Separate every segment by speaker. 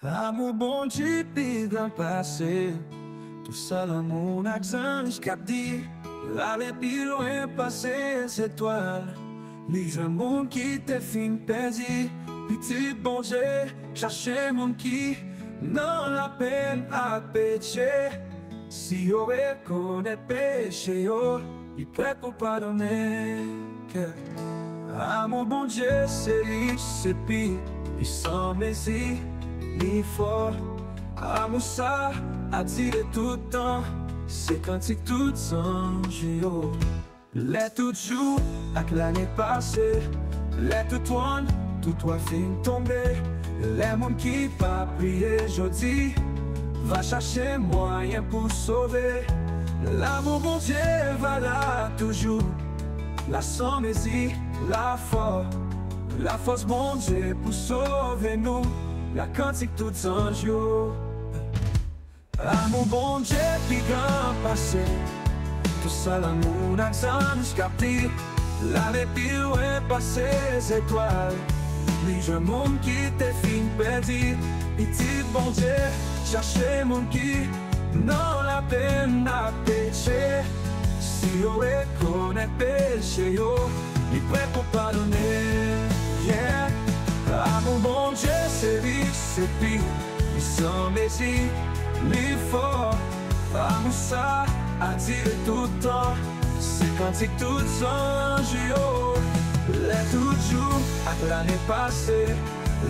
Speaker 1: Amour bon Dieu pis dans le passé. Tout ça l'amour n'a que cap dit. L'aller plus loin passer ces étoiles. Les amours qui te fin perdu. Petit bon Dieu, chercher mon qui. Non la peine à pécher. Si yo reconnaît péché, yo, il est prêt pour pardonner. Amour bon Dieu, c'est riche, c'est pire. Il sans messie, ni fort. Amour ça, attiré tout le temps. C'est quand il tout change, yo. Les tout jour, avec l'année passée. Les tout one, tout toi fin tomber. Les monde qui pas prier, jodi. Va chercher moyen pour sauver. L'amour bon Dieu va là toujours. La sans-mésie, la force bon Dieu pour sauver nous. La cantique tout en jour. Amour bon Dieu puis grand passé. Tout ça l'amour n'a que capté. L'année plus loin passé les étoiles. Les jeunes monde qui t'es fin perdu. Petit bon Dieu, chercher mon qui. Non la peine à pécher. Si yo reconnaît péché, yo, il est prêt pour pardonner. Yeah. Amour bon Dieu, c'est riche, c'est pire. Il sans messie, il fort. Amour ça, attiré tout le temps. C'est quand il tout change, yo. Les tout jour, avec l'année passée.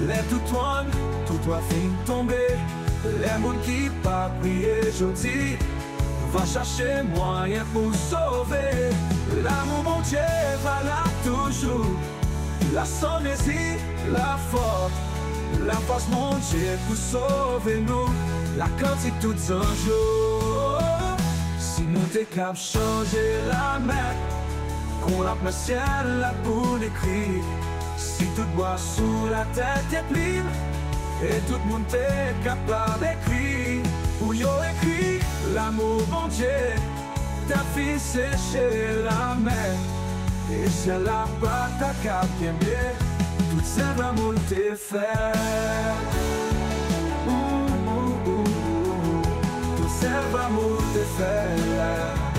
Speaker 1: Les tout one, tout toi fin tomber. Les monde qui pas prier, jodi. Va chercher moyen pour sauver. L'amour mon Dieu va là toujours. La sans-mésie, la force mon Dieu pour sauver nous. La quantité tout un jour. Si nous t'es cap changer la mer, qu'on la le ciel là pour l'écrire. Si tout bois sous la tête est pleine, et tout le monde est capable d'écrire. Où yo écrit l'amour bon Dieu, ta fille sécher la mer. Et c'est la bataille qu'a bien bien, tout ça va monter faire. Tout ça va monter faire.